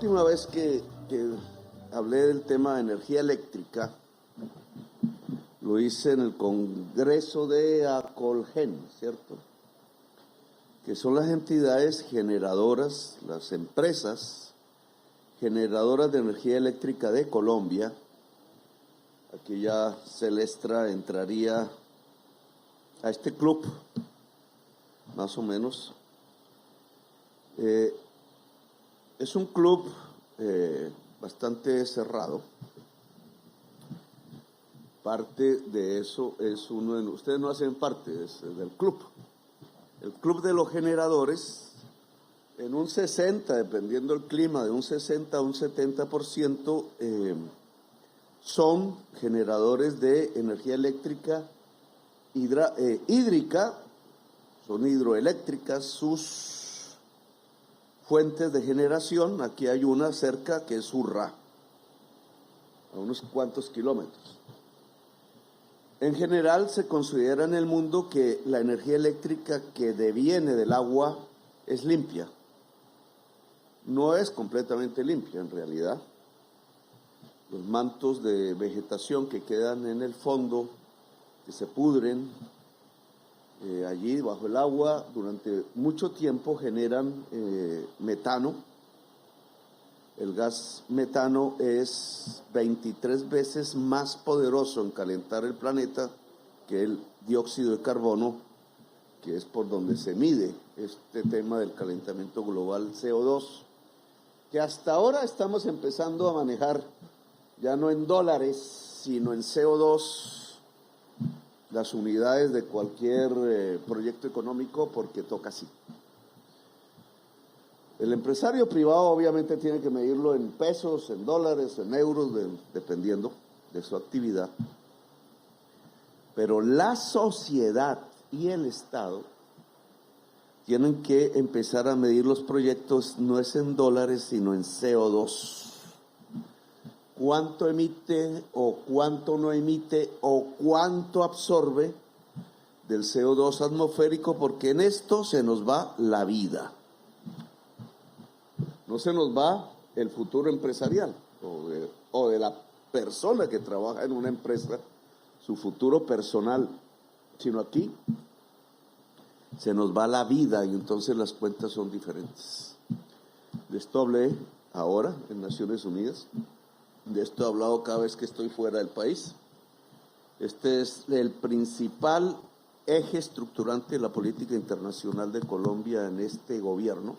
última vez que hablé del tema de energía eléctrica, lo hice en el Congreso de Acolgen, ¿cierto? Que son las entidades generadoras, las empresas generadoras de energía eléctrica de Colombia. Aquí ya Celestra entraría a este club, más o menos. Es un club bastante cerrado. Parte de eso es ustedes no hacen parte del club. El club de los generadores, en un 60, dependiendo del clima, de un 60 a un 70%, son generadores de energía eléctrica hídrica, son hidroeléctricas sus fuentes de generación. Aquí hay una cerca que es Urrá, a unos cuantos kilómetros. En general se considera en el mundo que la energía eléctrica que deviene del agua es limpia. No es completamente limpia en realidad. Los mantos de vegetación que quedan en el fondo, que se pudren allí bajo el agua durante mucho tiempo, generan metano. El gas metano es 23 veces más poderoso en calentar el planeta que el dióxido de carbono, que es por donde se mide este tema del calentamiento global, CO2, que hasta ahora estamos empezando a manejar ya no en dólares, sino en CO2, las unidades de cualquier proyecto económico, porque toca así. El empresario privado obviamente tiene que medirlo en pesos, en dólares, en euros, dependiendo de su actividad. Pero la sociedad y el Estado tienen que empezar a medir los proyectos, no es en dólares, sino en CO2. ¿Cuánto emite o cuánto no emite o cuánto absorbe del CO2 atmosférico? Porque en esto se nos va la vida. No se nos va el futuro empresarial o de la persona que trabaja en una empresa, su futuro personal, sino aquí se nos va la vida y entonces las cuentas son diferentes. De esto hablé ahora en Naciones Unidas, de esto he hablado cada vez que estoy fuera del país. Este es el principal eje estructurante de la política internacional de Colombia en este gobierno.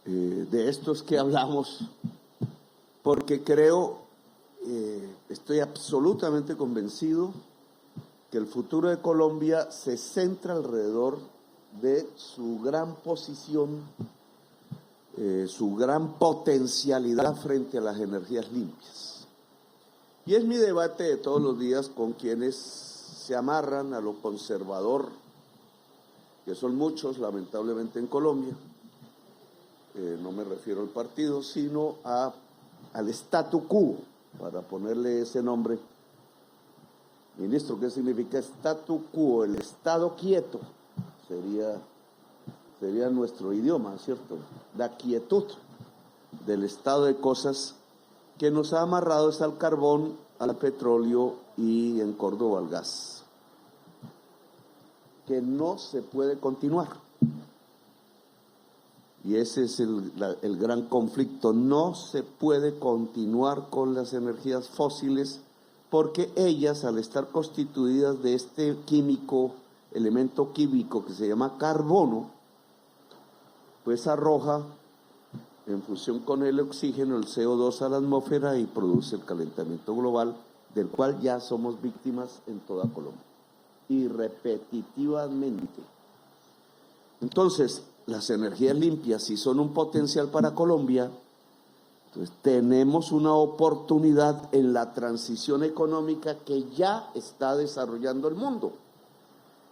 De esto es que hablamos, porque creo, estoy absolutamente convencido que el futuro de Colombia se centra alrededor de su gran posición, su gran potencialidad frente a las energías limpias. Y es mi debate de todos los días con quienes se amarran a lo conservador, que son muchos lamentablemente en Colombia. No me refiero al partido, sino al statu quo, para ponerle ese nombre. Ministro, ¿qué significa statu quo? El estado quieto sería nuestro idioma, ¿cierto? La quietud del estado de cosas que nos ha amarrado es al carbón, al petróleo y en Córdoba al gas, que no se puede continuar. Y ese es el gran conflicto. No se puede continuar con las energías fósiles porque ellas, al estar constituidas de este elemento químico que se llama carbono, pues arroja en fusión con el oxígeno el CO2 a la atmósfera y produce el calentamiento global, del cual ya somos víctimas en toda Colombia y repetitivamente. Entonces, las energías limpias, si son un potencial para Colombia, entonces tenemos una oportunidad en la transición económica que ya está desarrollando el mundo.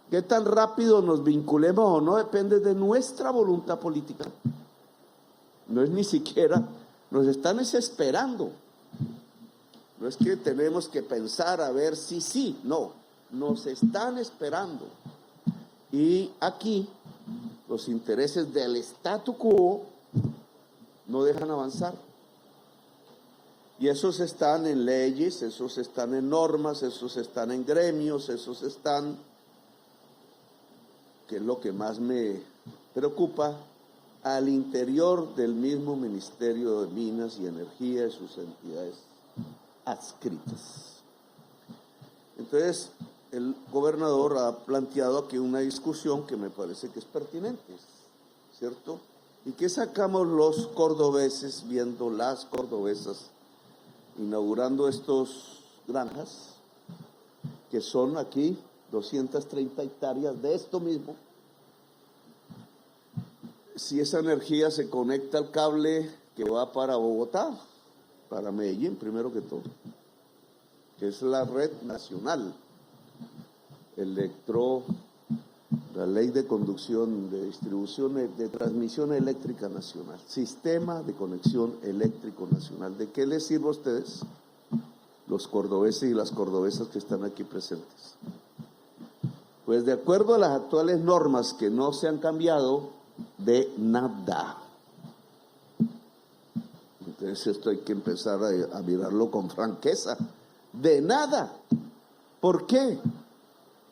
¿Qué tan rápido nos vinculemos o no? Depende de nuestra voluntad política. No es ni siquiera, nos están esperando. No es que tenemos que pensar a ver si sí, no, nos están esperando. Y aquí los intereses del statu quo no dejan avanzar. Y esos están en leyes, esos están en normas, esos están en gremios, esos están, que es lo que más me preocupa, al interior del mismo Ministerio de Minas y Energía y sus entidades adscritas. Entonces, el gobernador ha planteado aquí una discusión que me parece que es pertinente, ¿cierto? ¿Y qué sacamos los cordobeses viendo las cordobesas inaugurando estos granjas, que son aquí 230 hectáreas de esto mismo? Si esa energía se conecta al cable que va para Bogotá, para Medellín primero que todo, que es la red nacional, la ley de conducción, de distribución, de transmisión eléctrica nacional, sistema de conexión eléctrico nacional. ¿De qué les sirve a ustedes, los cordobeses y las cordobesas que están aquí presentes? Pues de acuerdo a las actuales normas que no se han cambiado, de nada. Entonces esto hay que empezar a mirarlo con franqueza. De nada. ¿Por qué?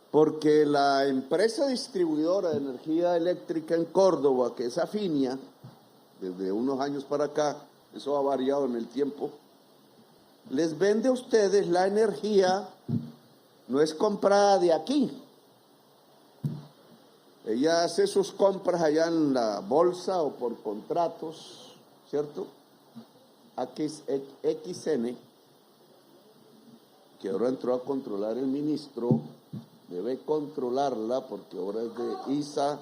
Porque la empresa distribuidora de energía eléctrica en Córdoba, que es Afinia, desde unos años para acá, eso ha variado en el tiempo, les vende a ustedes la energía, no es comprada de aquí. Ella hace sus compras allá en la bolsa o por contratos, ¿cierto? XN, que ahora entró a controlar el ministro, debe controlarla porque ahora es de ISA.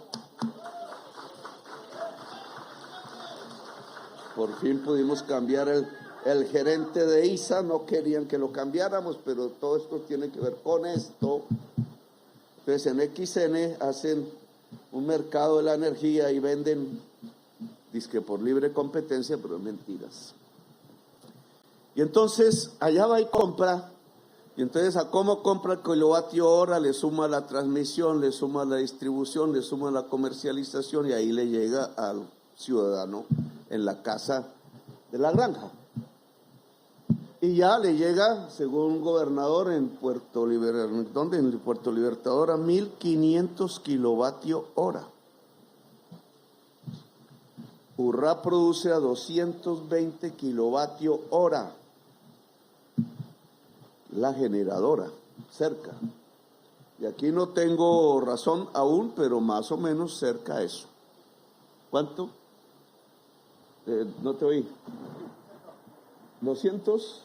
Por fin pudimos cambiar el gerente de ISA, no querían que lo cambiáramos, pero todo esto tiene que ver con esto. Entonces en XN hacen un mercado de la energía y venden, dizque por libre competencia, pero es mentiras. Y entonces allá va y compra. Y entonces a cómo compra el kilovatio hora le suma la transmisión, le suma la distribución, le suma la comercialización y ahí le llega al ciudadano en la casa de la granja. Y ya le llega, según un gobernador, en Puerto Libertador, ¿dónde? En Puerto Libertador, a 1.500 kilovatios hora. Urrá produce a 220 kilovatios hora. La generadora, cerca. Y aquí no tengo razón aún, pero más o menos cerca a eso. ¿Cuánto? No te oí. 200,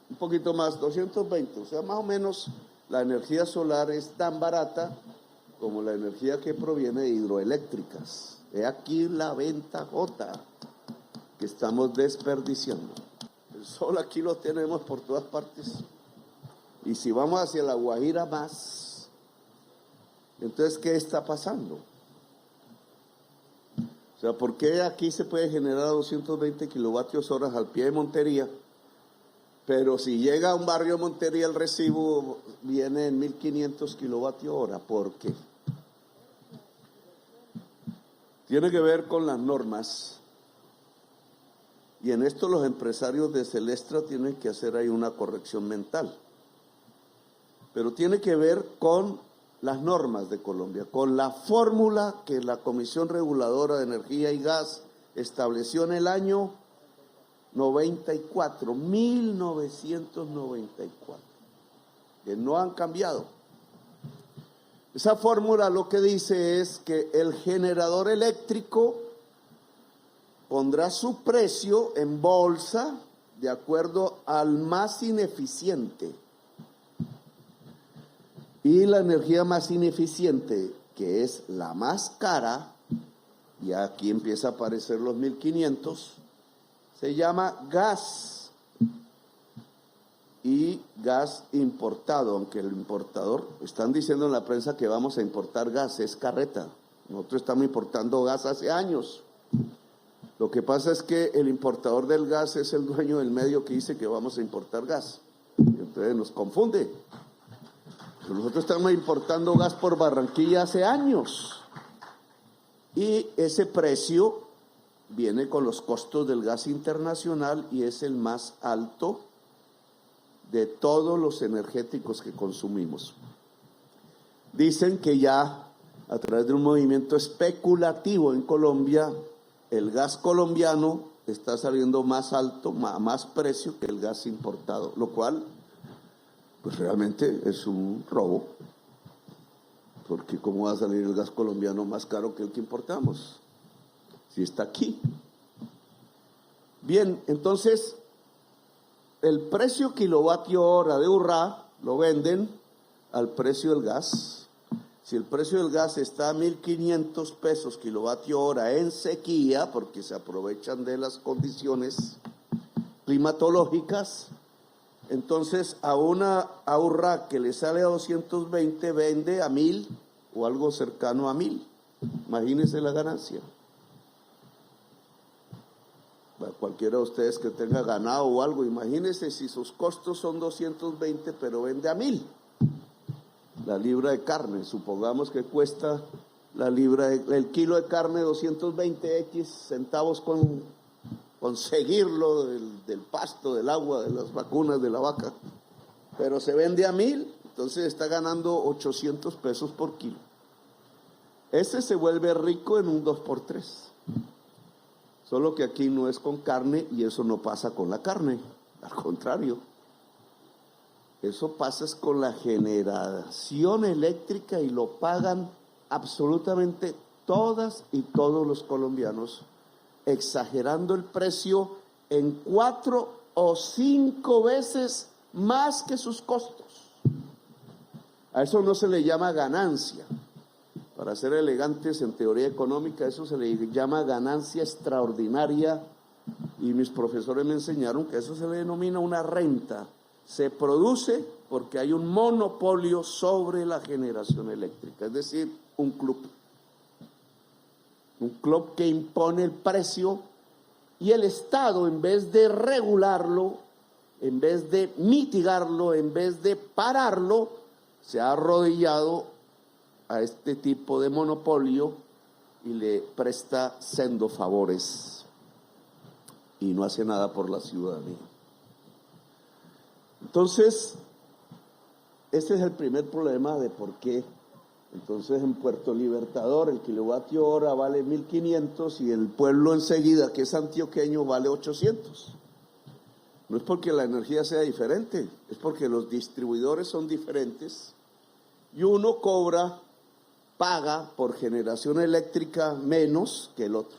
un poquito más, 220. O sea, más o menos la energía solar es tan barata como la energía que proviene de hidroeléctricas. He aquí la ventajota que estamos desperdiciando. El sol aquí lo tenemos por todas partes. Y si vamos hacia la Guajira más, entonces, ¿qué está pasando? O sea, ¿por qué aquí se puede generar 220 kilovatios horas al pie de Montería? Pero si llega a un barrio de Montería el recibo viene en 1.500 kilovatios hora. ¿Por qué? Tiene que ver con las normas. Y en esto los empresarios de Celestra tienen que hacer ahí una corrección mental. Pero tiene que ver con las normas de Colombia, con la fórmula que la Comisión Reguladora de Energía y Gas estableció en el año 1994, que no han cambiado. Esa fórmula lo que dice es que el generador eléctrico pondrá su precio en bolsa de acuerdo al más ineficiente. Y la energía más ineficiente, que es la más cara, y aquí empieza a aparecer los 1.500, se llama gas. Y gas importado, aunque el importador, están diciendo en la prensa que vamos a importar gas, es carreta. Nosotros estamos importando gas hace años. Lo que pasa es que el importador del gas es el dueño del medio que dice que vamos a importar gas. Entonces nos confunde. Nosotros estamos importando gas por Barranquilla hace años. Y ese precio viene con los costos del gas internacional y es el más alto de todos los energéticos que consumimos. Dicen que ya a través de un movimiento especulativo en Colombia, el gas colombiano está saliendo más alto, más precio que el gas importado, lo cual pues realmente es un robo, porque ¿cómo va a salir el gas colombiano más caro que el que importamos? Si está aquí. Bien, entonces el precio kilovatio hora de Urrá lo venden al precio del gas. Si el precio del gas está a 1.500 pesos kilovatio hora en sequía, porque se aprovechan de las condiciones climatológicas, entonces a Urrá que le sale a 220 vende a 1.000 o algo cercano a 1.000. Imagínense la ganancia. Cualquiera de ustedes que tenga ganado o algo, imagínense si sus costos son 220 pero vende a 1.000. La libra de carne, supongamos que cuesta el kilo de carne 220 centavos con conseguirlo del pasto, del agua, de las vacunas de la vaca, pero se vende a 1.000, entonces está ganando 800 pesos por kilo. Ese se vuelve rico en un 2x3. Solo que aquí no es con carne y eso no pasa con la carne, al contrario. Eso pasa es con la generación eléctrica y lo pagan absolutamente todas y todos los colombianos, exagerando el precio en 4 o 5 veces más que sus costos. A eso no se le llama ganancia. Para ser elegantes en teoría económica, eso se le llama ganancia extraordinaria, y mis profesores me enseñaron que eso se le denomina una renta. Se produce porque hay un monopolio sobre la generación eléctrica, es decir, un club que impone el precio, y el Estado, en vez de regularlo, en vez de mitigarlo, en vez de pararlo, se ha arrodillado a este tipo de monopolio y le presta sendos favores y no hace nada por la ciudadanía. Entonces, ese es el primer problema de por qué. Entonces, en Puerto Libertador el kilovatio hora vale 1.500 y el pueblo enseguida, que es antioqueño, vale 800. No es porque la energía sea diferente, es porque los distribuidores son diferentes y uno paga por generación eléctrica menos que el otro.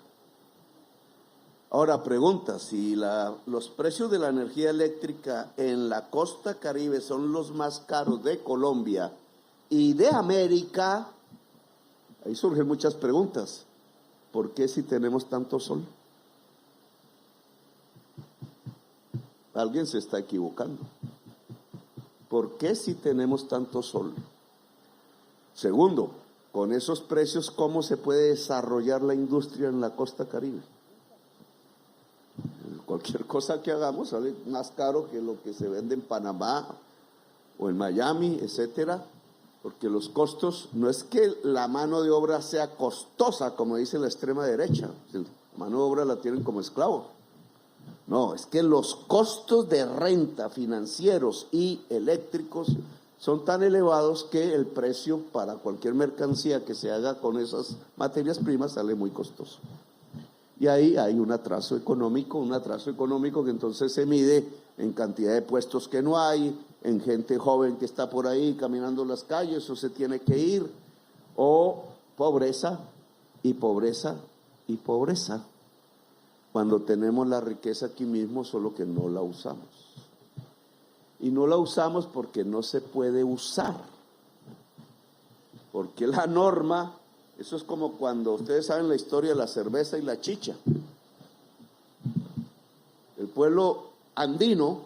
Ahora pregunta, si los precios de la energía eléctrica en la costa Caribe son los más caros de Colombia y de América, ahí surgen muchas preguntas. ¿Por qué si tenemos tanto sol? Alguien se está equivocando. ¿Por qué si tenemos tanto sol? Segundo, con esos precios, ¿cómo se puede desarrollar la industria en la costa Caribe? Cualquier cosa que hagamos sale más caro que lo que se vende en Panamá o en Miami, etcétera, porque los costos, no es que la mano de obra sea costosa, como dice la extrema derecha, la mano de obra la tienen como esclavo. No, es que los costos de renta financieros y eléctricos son tan elevados que el precio para cualquier mercancía que se haga con esas materias primas sale muy costoso. Y ahí hay un atraso económico que entonces se mide en cantidad de puestos que no hay, en gente joven que está por ahí caminando las calles o se tiene que ir, o pobreza y pobreza y pobreza, cuando tenemos la riqueza aquí mismo, solo que no la usamos. Y no la usamos porque no se puede usar, porque la norma... Eso es como cuando ustedes saben la historia de la cerveza y la chicha. El pueblo andino,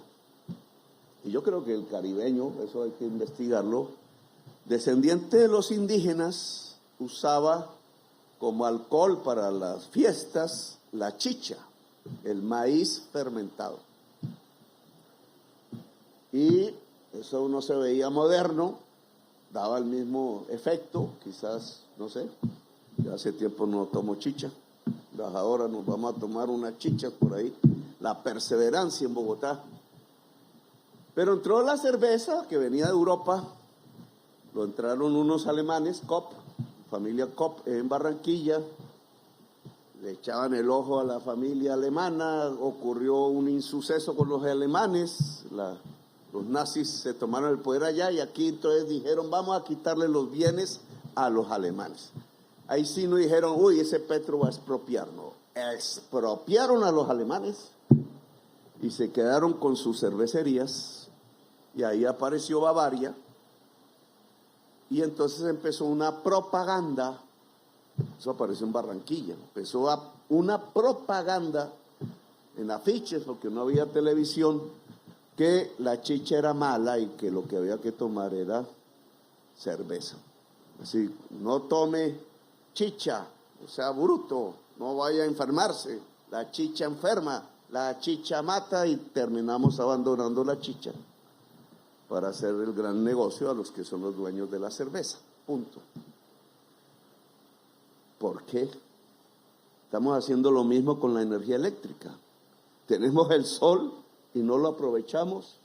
y yo creo que el caribeño, eso hay que investigarlo, descendiente de los indígenas, usaba como alcohol para las fiestas la chicha, el maíz fermentado. Y eso no se veía moderno, daba el mismo efecto, quizás, no sé, ya hace tiempo no tomo chicha, Ahora nos vamos a tomar unas chichas por ahí, la Perseverancia en Bogotá. Pero entró la cerveza que venía de Europa, lo entraron unos alemanes, Kopp, familia Kopp en Barranquilla, le echaban el ojo a la familia alemana, ocurrió un insuceso con los alemanes, los nazis se tomaron el poder allá y aquí entonces dijeron vamos a quitarle los bienes a los alemanes. Ahí sí no dijeron, uy, ese Petro va a expropiar, no, expropiaron a los alemanes y se quedaron con sus cervecerías y ahí apareció Bavaria y entonces empezó una propaganda. Eso apareció en Barranquilla, empezó una propaganda en afiches, porque no había televisión, que la chicha era mala y que lo que había que tomar era cerveza. Así, no tome chicha, o sea, bruto, no vaya a enfermarse, la chicha enferma, la chicha mata y terminamos abandonando la chicha para hacer el gran negocio a los que son los dueños de la cerveza, punto. ¿Por qué? Estamos haciendo lo mismo con la energía eléctrica. Tenemos el sol y no lo aprovechamos.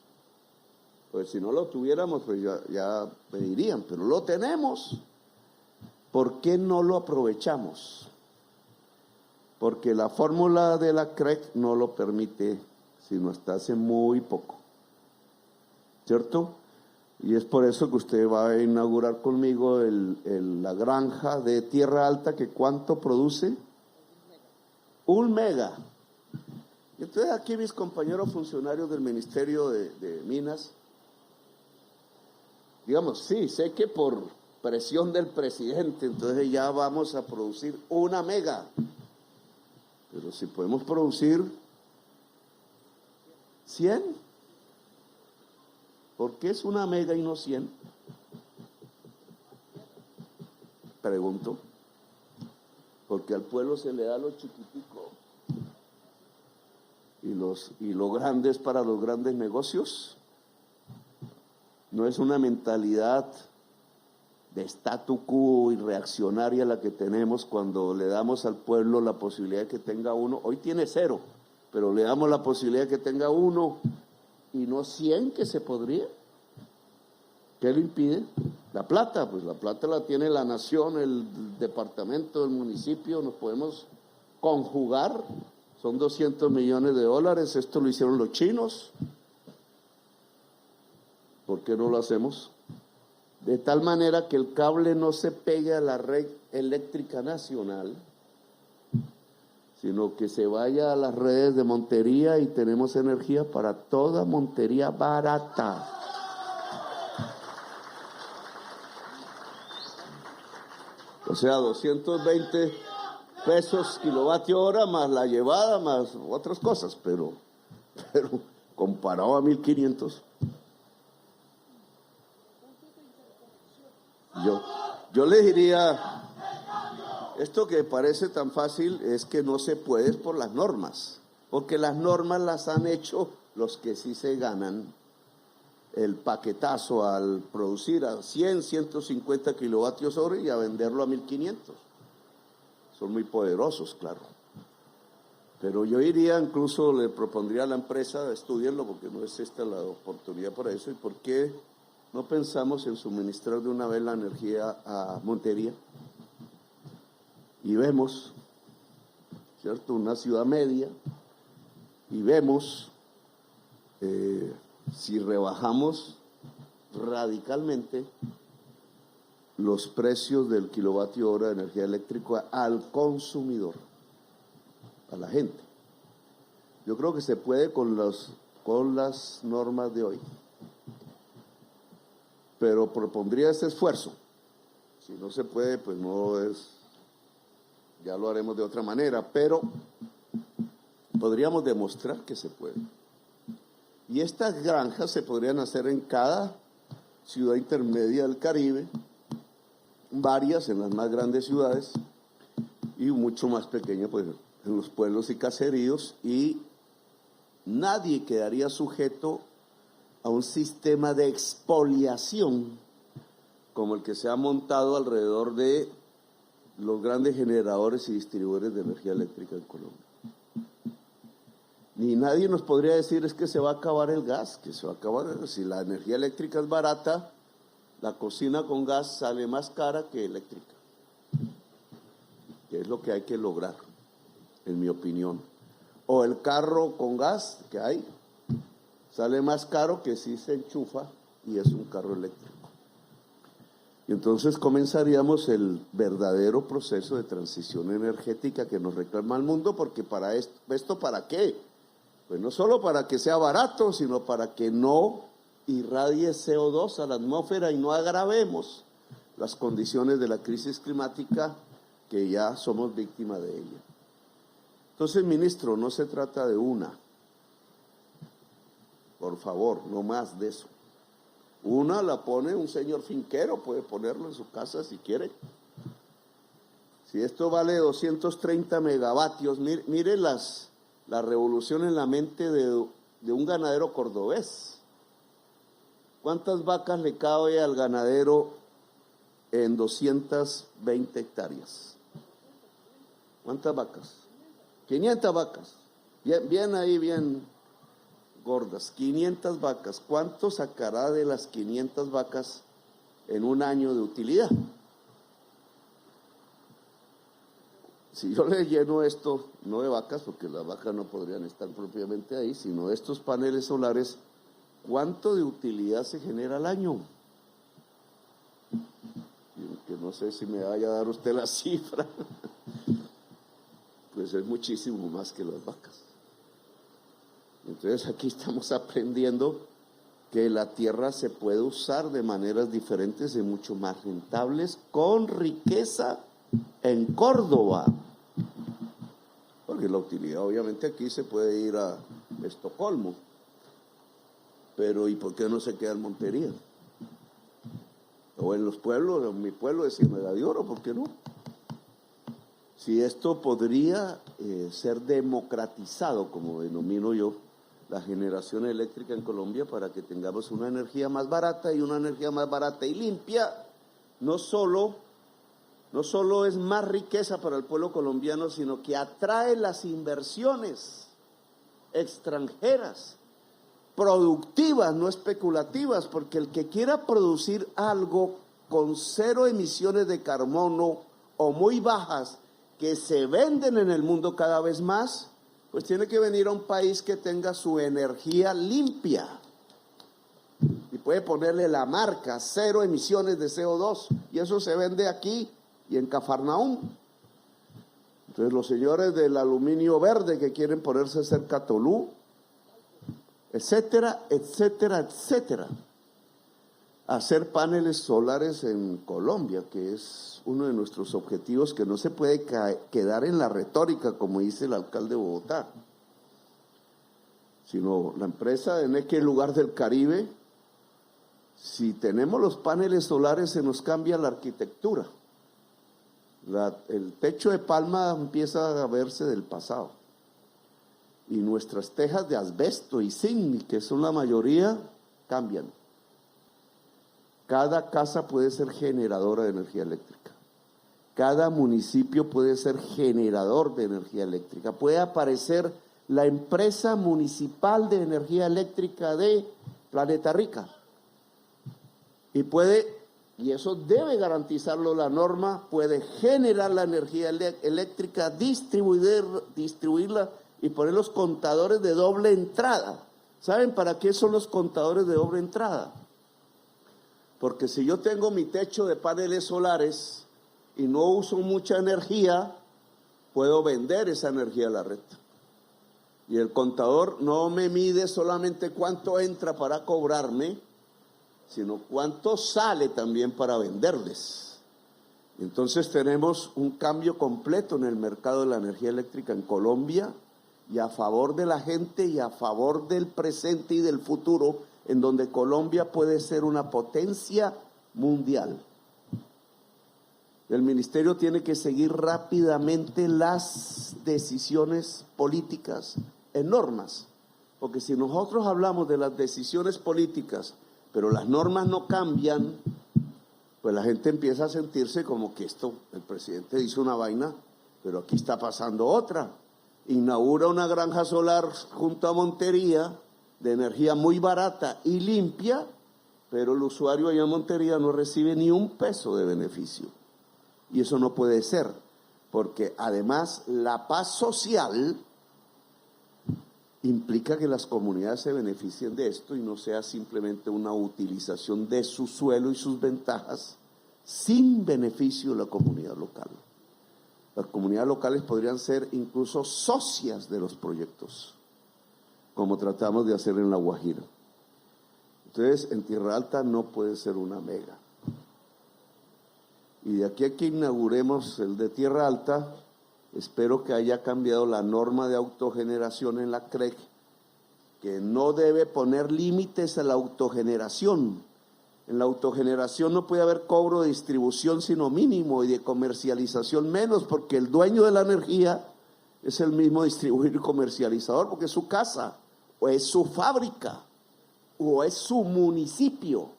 Pues si no lo tuviéramos, pues ya me dirían, pero lo tenemos. ¿Por qué no lo aprovechamos? Porque la fórmula de la CREC no lo permite, sino hasta hace muy poco. ¿Cierto? Y es por eso que usted va a inaugurar conmigo la granja de Tierra Alta, que ¿cuánto produce? 1 mega. Y entonces aquí mis compañeros funcionarios del Ministerio de Minas, digamos, sí, sé que por presión del presidente, entonces ya vamos a producir 1 mega. Pero si podemos producir 100. ¿Por qué es 1 mega y no 100? Pregunto. Porque al pueblo se le da lo chiquitico y lo grande es para los grandes negocios. No es una mentalidad de statu quo y reaccionaria la que tenemos cuando le damos al pueblo la posibilidad de que tenga 1. Hoy tiene 0, pero le damos la posibilidad de que tenga 1 y no 100, que se podría. ¿Qué lo impide? La plata, pues la plata la tiene la nación, el departamento, el municipio, nos podemos conjugar, son 200 millones de dólares, esto lo hicieron los chinos. ¿Por qué no lo hacemos? De tal manera que el cable no se pegue a la red eléctrica nacional, sino que se vaya a las redes de Montería y tenemos energía para toda Montería barata. O sea, 220 pesos kilovatio hora más la llevada, más otras cosas, pero comparado a 1.500. Yo les diría, esto que parece tan fácil es que no se puede por las normas, porque las normas las han hecho los que sí se ganan el paquetazo al producir a 100, 150 kilovatios hora y a venderlo a 1.500. Son muy poderosos, claro. Pero yo iría, incluso le propondría a la empresa, estudiarlo, porque no es esta la oportunidad para eso. ¿Y por qué no pensamos en suministrar de una vez la energía a Montería? Y vemos, ¿cierto?, una ciudad media, y vemos si rebajamos radicalmente los precios del kilovatio hora de energía eléctrica al consumidor, a la gente. Yo creo que se puede con las normas de hoy, pero propondría este esfuerzo. Si no se puede, pues no es, ya lo haremos de otra manera, pero podríamos demostrar que se puede. Y estas granjas se podrían hacer en cada ciudad intermedia del Caribe, varias en las más grandes ciudades y mucho más pequeñas pues en los pueblos y caseríos, y nadie quedaría sujeto a un sistema de expoliación como el que se ha montado alrededor de los grandes generadores y distribuidores de energía eléctrica en Colombia. Ni nadie nos podría decir es que se va a acabar el gas, que se va a acabar. Si la energía eléctrica es barata, la cocina con gas sale más cara que eléctrica, que es lo que hay que lograr, en mi opinión. O el carro con gas que hay, sale más caro que si se enchufa y es un carro eléctrico. Y entonces comenzaríamos el verdadero proceso de transición energética que nos reclama el mundo, porque para esto ¿para qué? Pues no solo para que sea barato, sino para que no irradie CO2 a la atmósfera y no agravemos las condiciones de la crisis climática que ya somos víctimas de ella. Entonces, ministro, no se trata de una. Por favor, no más de eso. Una la pone un señor finquero, puede ponerlo en su casa si quiere. Si esto vale 230 megavatios, mire la revolución en la mente de un ganadero cordobés. ¿Cuántas vacas le cabe al ganadero en 220 hectáreas? ¿Cuántas vacas? 500 vacas. Bien ahí, bien gordas. 500 vacas. ¿Cuánto sacará de las 500 vacas en un año de utilidad? Si yo le lleno esto, no de vacas, porque las vacas no podrían estar propiamente ahí, sino estos paneles solares, ¿cuánto de utilidad se genera al año? Que no sé si me vaya a dar usted la cifra. Pues es muchísimo más que las vacas. Entonces aquí estamos aprendiendo que la tierra se puede usar de maneras diferentes y mucho más rentables, con riqueza en Córdoba. Porque la utilidad obviamente aquí se puede ir a Estocolmo, pero ¿y por qué no se queda en Montería? O en los pueblos, en mi pueblo de Ciénaga de Oro, ¿por qué no? Si esto podría ser democratizado, como denomino yo, la generación eléctrica en Colombia, para que tengamos una energía más barata, y una energía más barata y limpia, no solo es más riqueza para el pueblo colombiano, sino que atrae las inversiones extranjeras, productivas, no especulativas, porque el que quiera producir algo con 0 emisiones de carbono o muy bajas, que se venden en el mundo cada vez más, pues tiene que venir a un país que tenga su energía limpia. Y puede ponerle la marca 0 emisiones de CO2, y eso se vende aquí y en Cafarnaúm. Entonces los señores del aluminio verde que quieren ponerse cerca a Tolú, etcétera, etcétera, etcétera. Hacer paneles solares en Colombia, que es uno de nuestros objetivos, que no se puede quedar en la retórica, como dice el alcalde de Bogotá, sino la empresa de Neque, lugar del Caribe. Si tenemos los paneles solares, se nos cambia la arquitectura. El techo de palma empieza a verse del pasado, y nuestras tejas de asbesto y zinc, que son la mayoría, cambian. Cada casa puede ser generadora de energía eléctrica. Cada municipio puede ser generador de energía eléctrica. Puede aparecer la empresa municipal de energía eléctrica de Planeta Rica. Y eso debe garantizarlo la norma, puede generar la energía eléctrica, distribuirla y poner los contadores de doble entrada. ¿Saben para qué son los contadores de doble entrada? Porque si yo tengo mi techo de paneles solares y no uso mucha energía, puedo vender esa energía a la red. Y el contador no me mide solamente cuánto entra para cobrarme, sino cuánto sale también para venderles. Entonces tenemos un cambio completo en el mercado de la energía eléctrica en Colombia, y a favor de la gente y a favor del presente y del futuro, en donde Colombia puede ser una potencia mundial. El ministerio tiene que seguir rápidamente las decisiones políticas en normas, porque si nosotros hablamos de las decisiones políticas, pero las normas no cambian, pues la gente empieza a sentirse como que el presidente dice una vaina, pero aquí está pasando otra. Inaugura una granja solar junto a Montería de energía muy barata y limpia, pero el usuario allá en Montería no recibe ni un peso de beneficio. Y eso no puede ser, porque además la paz social implica que las comunidades se beneficien de esto y no sea simplemente una utilización de su suelo y sus ventajas sin beneficio de la comunidad local. Las comunidades locales podrían ser incluso socias de los proyectos, como tratamos de hacer en La Guajira. Entonces, en Tierra Alta no puede ser una mega. Y de aquí a que inauguremos el de Tierra Alta, espero que haya cambiado la norma de autogeneración en la CREG, que no debe poner límites a la autogeneración. En la autogeneración no puede haber cobro de distribución sino mínimo y de comercialización menos, porque el dueño de la energía es el mismo distribuidor y comercializador, porque es su casa, o es su fábrica, o es su municipio.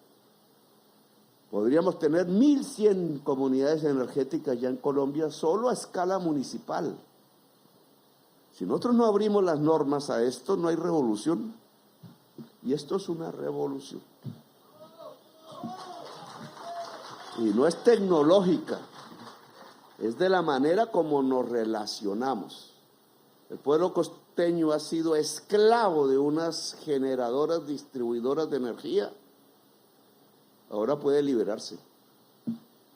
Podríamos tener 1.100 comunidades energéticas ya en Colombia solo a escala municipal. Si nosotros no abrimos las normas a esto, no hay revolución. Y esto es una revolución. Y no es tecnológica, es de la manera como nos relacionamos. El pueblo costeño ha sido esclavo de unas generadoras distribuidoras de energía. Ahora puede liberarse.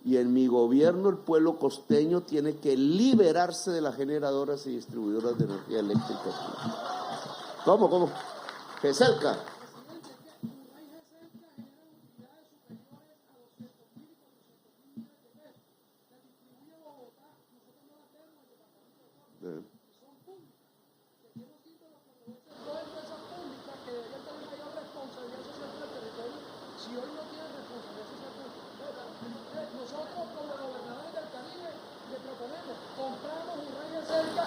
Y en mi gobierno el pueblo costeño tiene que liberarse de las generadoras y distribuidoras de energía eléctrica. ¿Cómo? GESELCA.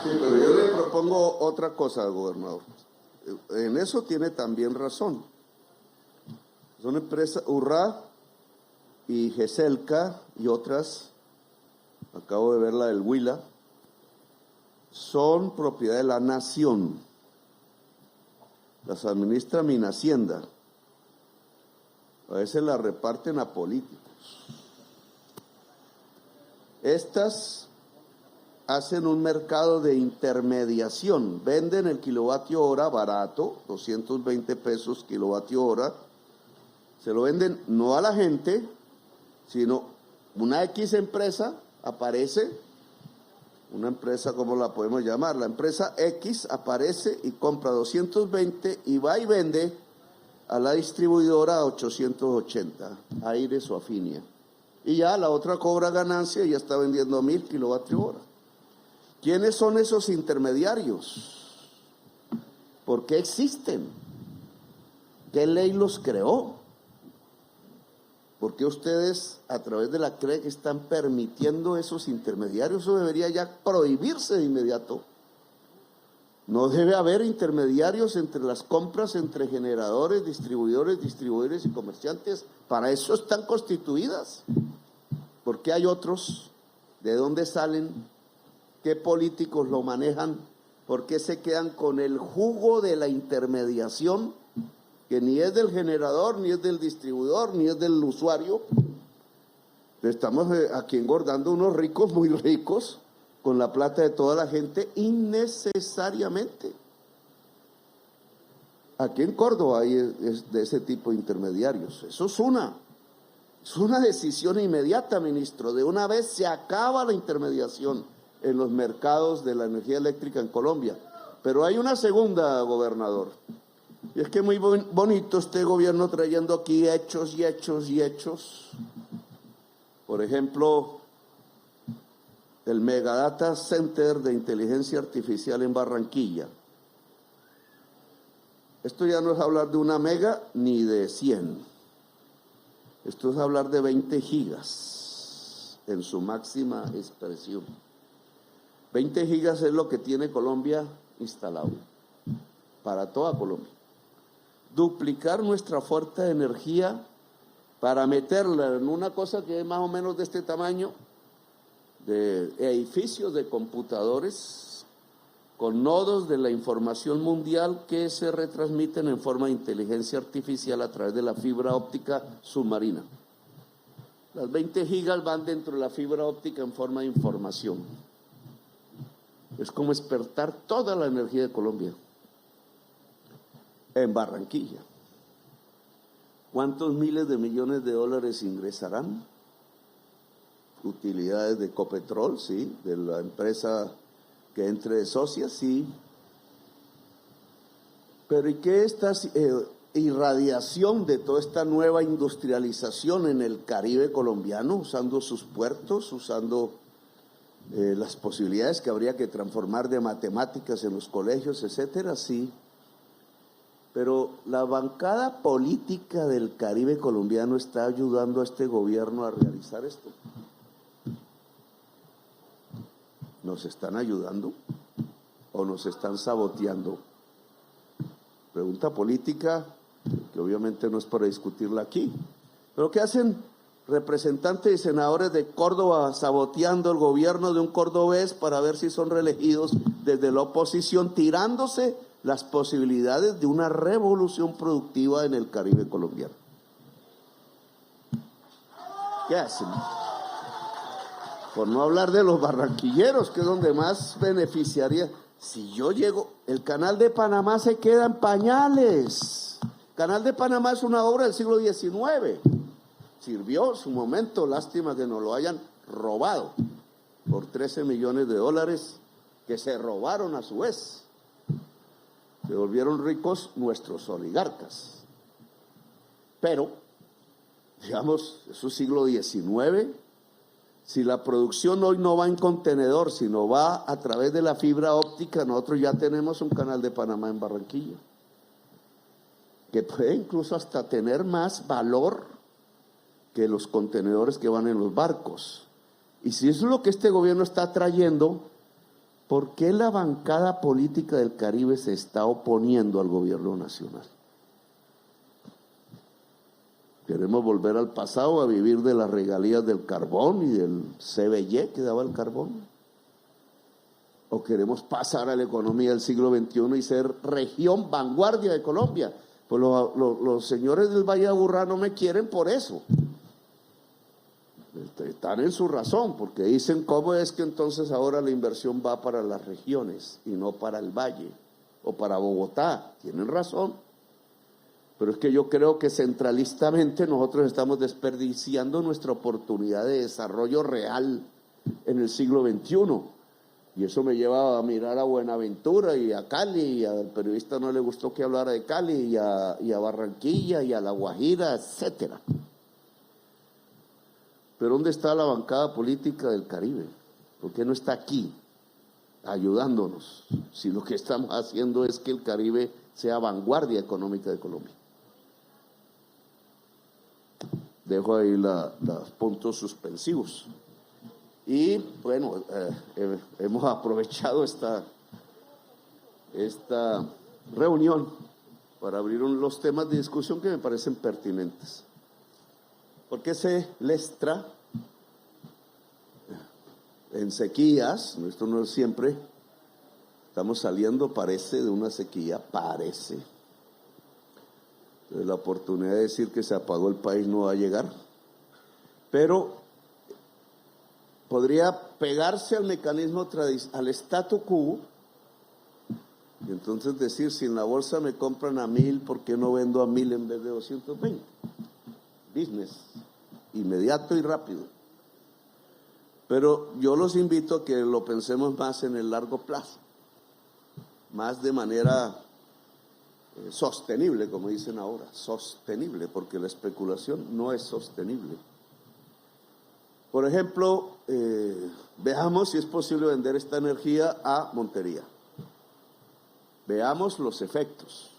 Sí, pero yo le propongo otra cosa, gobernador. En eso tiene también razón. Son empresas, URRA y GESELCA y otras, acabo de ver la del Huila, son propiedad de la nación. Las administra Minhacienda. A veces las reparten a políticos. Estas hacen un mercado de intermediación, venden el kilovatio hora barato, 220 pesos kilovatio hora, se lo venden no a la gente, sino una X empresa aparece, una empresa, ¿cómo la podemos llamar? La empresa X aparece y compra 220 y va y vende a la distribuidora a 880, Aires o Afinia. Y ya la otra cobra ganancia y ya está vendiendo a 1000 kilovatios hora. ¿Quiénes son esos intermediarios? ¿Por qué existen? ¿Qué ley los creó? ¿Por qué ustedes a través de la CREG están permitiendo esos intermediarios? Eso debería ya prohibirse de inmediato. No debe haber intermediarios entre las compras, entre generadores, distribuidores y comerciantes. Para eso están constituidas. ¿Por qué hay otros? ¿De dónde salen? ¿Qué políticos lo manejan? ¿Por qué se quedan con el jugo de la intermediación, que ni es del generador, ni es del distribuidor, ni es del usuario? Estamos aquí engordando unos ricos muy ricos con la plata de toda la gente innecesariamente. Aquí en Córdoba hay de ese tipo de intermediarios. Eso es una decisión inmediata, ministro. De una vez se acaba la intermediación en los mercados de la energía eléctrica en Colombia. Pero hay una segunda, gobernador. Y es que muy bonito este gobierno trayendo aquí hechos y hechos y hechos. Por ejemplo, el Megadata Center de Inteligencia Artificial en Barranquilla. Esto ya no es hablar de una mega ni de 100. Esto es hablar de 20 gigas en su máxima expresión. 20 gigas es lo que tiene Colombia instalado para toda Colombia. Duplicar nuestra fuente de energía para meterla en una cosa que es más o menos de este tamaño, de edificios de computadores con nodos de la información mundial que se retransmiten en forma de inteligencia artificial a través de la fibra óptica submarina. Las 20 gigas van dentro de la fibra óptica en forma de información. Es como despertar toda la energía de Colombia en Barranquilla. ¿Cuántos miles de millones de dólares ingresarán? Utilidades de Ecopetrol, sí, de la empresa que entre de socia, sí. Pero ¿y qué esta irradiación de toda esta nueva industrialización en el Caribe colombiano, usando sus puertos, usando las posibilidades que habría que transformar de matemáticas en los colegios, etcétera? Sí. Pero la bancada política del Caribe colombiano está ayudando a este gobierno a realizar esto. ¿Nos están ayudando o nos están saboteando? Pregunta política que obviamente no es para discutirla aquí. ¿Pero qué hacen representantes y senadores de Córdoba saboteando el gobierno de un cordobés para ver si son reelegidos desde la oposición, tirándose las posibilidades de una revolución productiva en el Caribe colombiano? ¿Qué hacen? Por no hablar de los barranquilleros, que es donde más beneficiaría. Si yo llego, el Canal de Panamá se queda en pañales. El Canal de Panamá es una obra del siglo XIX. Sirvió su momento, lástima que nos lo hayan robado por 13 millones de dólares que se robaron a su vez. Se volvieron ricos nuestros oligarcas. Pero, digamos, es un siglo XIX. Si la producción hoy no va en contenedor, sino va a través de la fibra óptica, nosotros ya tenemos un Canal de Panamá en Barranquilla, que puede incluso hasta tener más valor que los contenedores que van en los barcos. Y si eso es lo que este gobierno está trayendo, ¿por qué la bancada política del Caribe se está oponiendo al gobierno nacional? ¿Queremos volver al pasado a vivir de las regalías del carbón y del CBY que daba el carbón? ¿O queremos pasar a la economía del siglo XXI y ser región vanguardia de Colombia? Pues los señores del Valle de Aburrá no me quieren por eso. Están en su razón, porque dicen cómo es que entonces ahora la inversión va para las regiones y no para el Valle o para Bogotá. Tienen razón. Pero es que yo creo que centralistamente nosotros estamos desperdiciando nuestra oportunidad de desarrollo real en el siglo XXI. Y eso me lleva a mirar a Buenaventura y a Cali, y al periodista no le gustó que hablara de Cali, y a Barranquilla, y a La Guajira, etcétera. Pero ¿dónde está la bancada política del Caribe? ¿Por qué no está aquí ayudándonos? Si lo que estamos haciendo es que el Caribe sea vanguardia económica de Colombia. Dejo ahí los puntos suspensivos. Y bueno, hemos aprovechado esta reunión para abrir los temas de discusión que me parecen pertinentes. Porque se lestra en sequías, esto no es siempre, estamos saliendo, parece, de una sequía, parece. La oportunidad de decir que se apagó el país no va a llegar, pero podría pegarse al mecanismo al statu quo y entonces decir, si en la bolsa me compran a 1,000, ¿por qué no vendo a 1,000 en vez de 220? Business, inmediato y rápido. Pero yo los invito a que lo pensemos más en el largo plazo, más de manera sostenible, como dicen ahora, sostenible, porque la especulación no es sostenible. Por ejemplo, veamos si es posible vender esta energía a Montería. Veamos los efectos.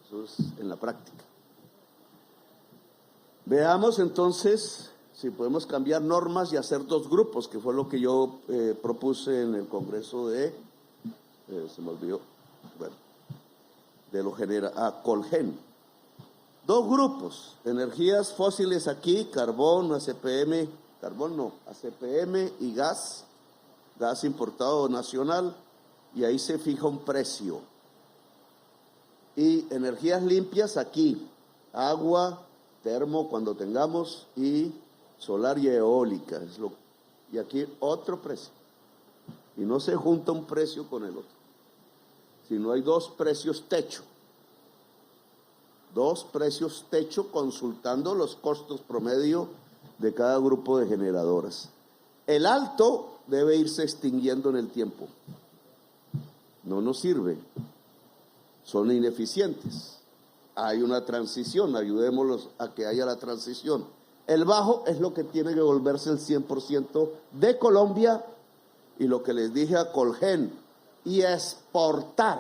Eso es en la práctica. Veamos entonces si podemos cambiar normas y hacer 2 grupos, que fue lo que yo propuse en el Congreso de, se me olvidó, bueno, de lo general, Colgen. dos grupos, energías fósiles aquí, carbón, ACPM y gas importado nacional, y ahí se fija un precio. Y energías limpias aquí, agua, termo cuando tengamos, y solar y eólica, y aquí otro precio. Y no se junta un precio con el otro, sino hay dos precios techo. Dos precios techo consultando los costos promedio de cada grupo de generadoras. El alto debe irse extinguiendo en el tiempo. No nos sirve. Son ineficientes. Hay una transición, ayudémoslos a que haya la transición. El bajo es lo que tiene que volverse el 100% de Colombia, y lo que les dije a Colgen, y exportar.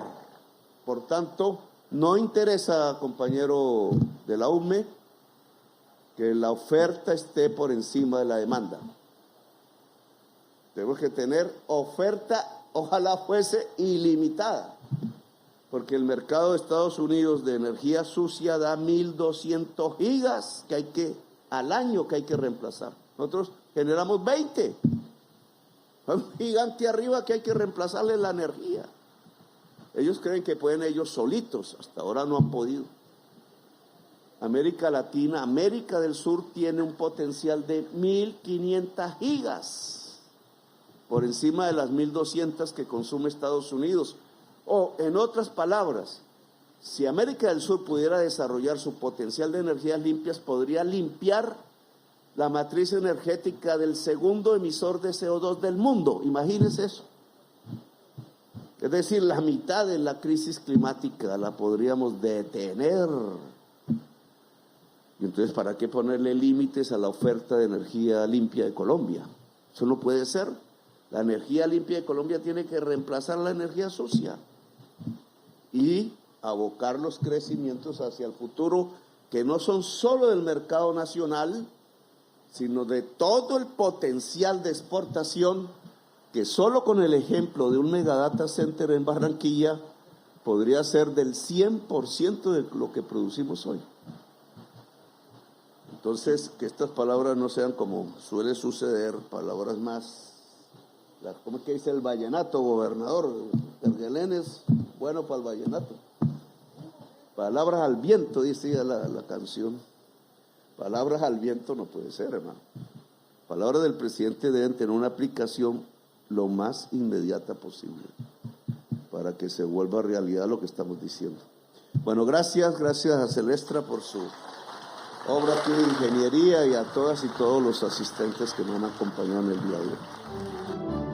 Por tanto, no interesa, compañero de la UME, que la oferta esté por encima de la demanda. Tenemos que tener oferta, ojalá fuese ilimitada, porque el mercado de Estados Unidos de energía sucia da 1.200 gigas al año que hay que reemplazar. Nosotros generamos 20. Un gigante arriba que hay que reemplazarle la energía. Ellos creen que pueden ellos solitos, hasta ahora no han podido. América Latina, América del Sur tiene un potencial de 1.500 gigas, por encima de las 1.200 que consume Estados Unidos. O, en otras palabras, si América del Sur pudiera desarrollar su potencial de energías limpias, podría limpiar la matriz energética del segundo emisor de CO2 del mundo. Imagínense eso. Es decir, la mitad de la crisis climática la podríamos detener. Y entonces, ¿para qué ponerle límites a la oferta de energía limpia de Colombia? Eso no puede ser. La energía limpia de Colombia tiene que reemplazar la energía sucia y abocar los crecimientos hacia el futuro, que no son solo del mercado nacional, sino de todo el potencial de exportación, que solo con el ejemplo de un megadata center en Barranquilla podría ser del 100% de lo que producimos hoy. Entonces, que estas palabras no sean, como suele suceder, palabras más, ¿cómo es que dice el vallenato, gobernador? Ergelén es bueno para el vallenato. Palabras al viento, dice la canción. Palabras al viento no puede ser, hermano. Palabras del presidente deben tener una aplicación lo más inmediata posible para que se vuelva realidad lo que estamos diciendo. Bueno, gracias a Celestra por su obra aquí de ingeniería, y a todas y todos los asistentes que me han acompañado en el día de hoy.